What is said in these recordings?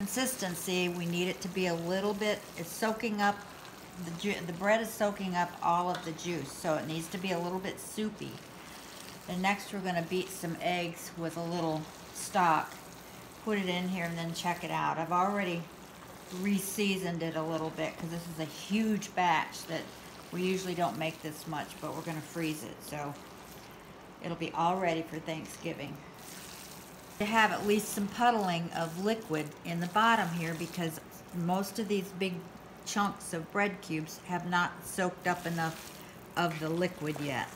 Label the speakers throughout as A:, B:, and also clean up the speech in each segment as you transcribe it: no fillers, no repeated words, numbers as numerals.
A: Consistency, we need it to be a little bit, it's soaking up, the bread is soaking up all of the juice, so it needs to be a little bit soupy. And next we're going to beat some eggs with a little stock, put it in here, and then check it out. I've already re-seasoned it a little bit because this is a huge batch that we usually don't make this much, but we're going to freeze it, so it'll be all ready for Thanksgiving. To have at least some puddling of liquid in the bottom here because most of these big chunks of bread cubes have not soaked up enough of the liquid yet.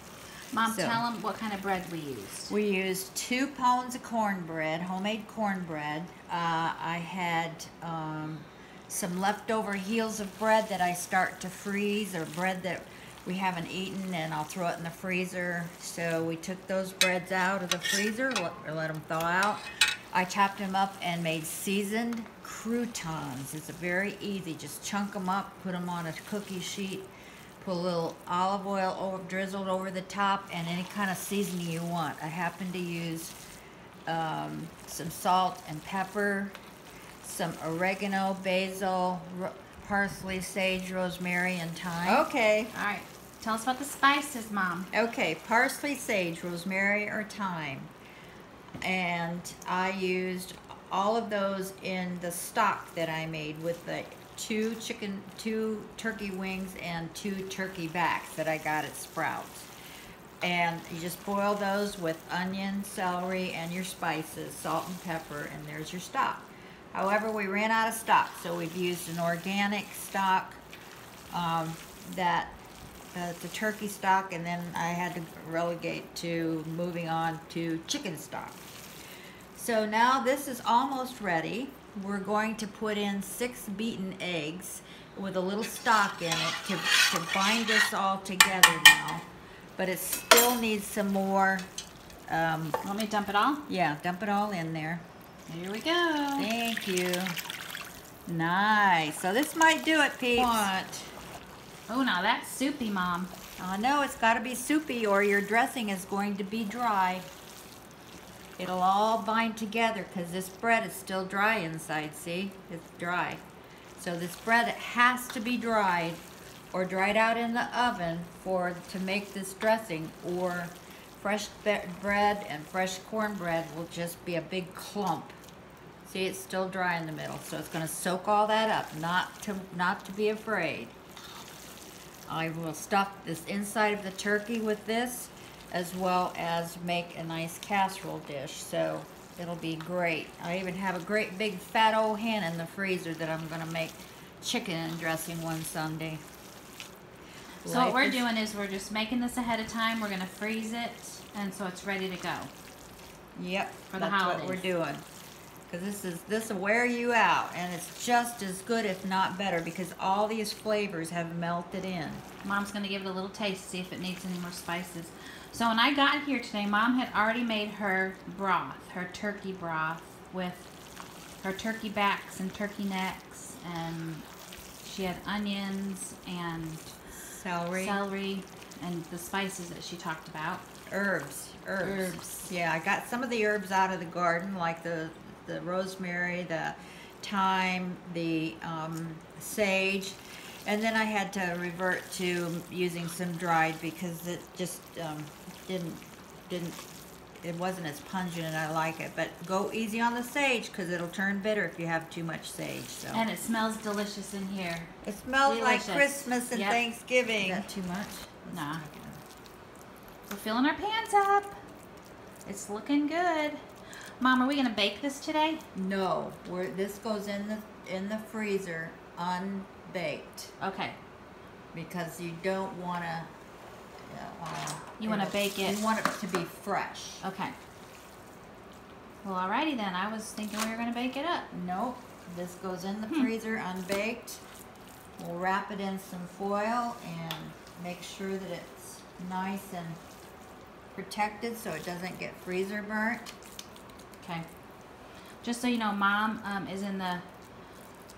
B: Mom, tell them what kind of bread we used.
A: We used 2 pounds of cornbread, homemade cornbread. I had some leftover heels of bread that I start to freeze, or bread that we haven't eaten, and I'll throw it in the freezer. So we took those breads out of the freezer, let them thaw out. I chopped them up and made seasoned croutons. It's very easy. Just chunk them up, put them on a cookie sheet, put a little olive oil drizzled over the top, and any kind of seasoning you want. I happen to use some salt and pepper, some oregano, basil, parsley, sage, rosemary, and thyme. Okay.
B: All right. Tell us about the spices, Mom.
A: Okay, parsley, sage, rosemary, or thyme. And I used all of those in the stock that I made with the 2 turkey wings and 2 turkey backs that I got at Sprouts. And you just boil those with onion, celery, and your spices, salt and pepper, and there's your stock. However, we ran out of stock, so we've used an organic stock, the turkey stock, and then I had to relegate to moving on to chicken stock. So now this is almost ready. We're going to put in 6 beaten eggs with a little stock in it to bind this all together now. But it still needs some more.
B: Want me to dump it all?
A: Yeah, dump it all in there.
B: Here we go.
A: Thank you. Nice. So this might do it, peeps.
B: What? Oh, now that's soupy, Mom.
A: I know, it's got to be soupy or your dressing is going to be dry. It'll all bind together because this bread is still dry inside, see? It's dry. So this bread has to be dried or dried out in the oven to make this dressing, or fresh bread and fresh cornbread will just be a big clump. See, it's still dry in the middle, so it's going to soak all that up, not to be afraid. I will stuff this inside of the turkey with this, as well as make a nice casserole dish, so it'll be great. I even have a great big fat old hen in the freezer that I'm going to make chicken and dressing one Sunday.
B: So what we're doing is we're just making this ahead of time. We're going to freeze it, and so it's ready to go.
A: Yep,
B: for the
A: that's
B: holidays.
A: What we're doing. Because this will wear you out, and it's just as good, if not better, because all these flavors have melted in.
B: Mom's going to give it a little taste, see if it needs any more spices. So when I got here today, Mom had already made her broth, her turkey broth, with her turkey backs and turkey necks, and she had onions and celery, and the spices that she talked about.
A: Herbs. Yeah, I got some of the herbs out of the garden, like the rosemary, the thyme, the sage, and then I had to revert to using some dried because it just it wasn't as pungent, and I like it. But go easy on the sage because it'll turn bitter if you have too much sage. So.
B: And it smells delicious in here.
A: It smells like Christmas and Thanksgiving.
B: Is that too much? Nah. We're filling our pans up. It's looking good. Mom, are we gonna bake this today?
A: No, this goes in the freezer unbaked.
B: Okay.
A: Because you don't want to.
B: You want to bake it.
A: You want it to be fresh.
B: Okay. Well, alrighty then. I was thinking we were gonna bake it up.
A: Nope. This goes in the freezer unbaked. We'll wrap it in some foil and make sure that it's nice and protected so it doesn't get freezer burnt.
B: Okay. Just so you know, Mom is in the,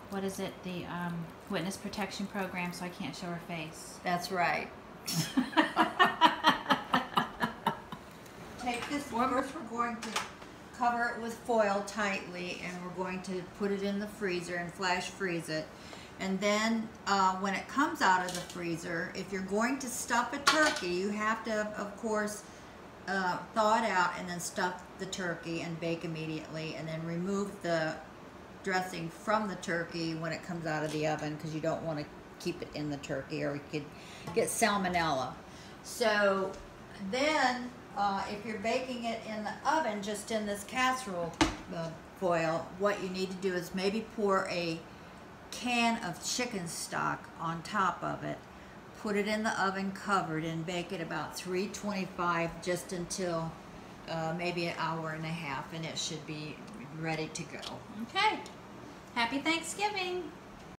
B: what is it, the witness protection program, so I can't show her face.
A: That's right. Take this. First we're going to cover it with foil tightly, and we're going to put it in the freezer and flash freeze it. And then when it comes out of the freezer, if you're going to stuff a turkey, you have to, of course, thaw it out and then stuff the turkey and bake immediately, and then remove the dressing from the turkey when it comes out of the oven, because you don't want to keep it in the turkey or you could get salmonella. So then if you're baking it in the oven, just in this casserole foil, what you need to do is maybe pour a can of chicken stock on top of it, put it in the oven covered, and bake it about 325 just until maybe an hour and a half, and it should be ready to go.
B: Okay. Happy Thanksgiving.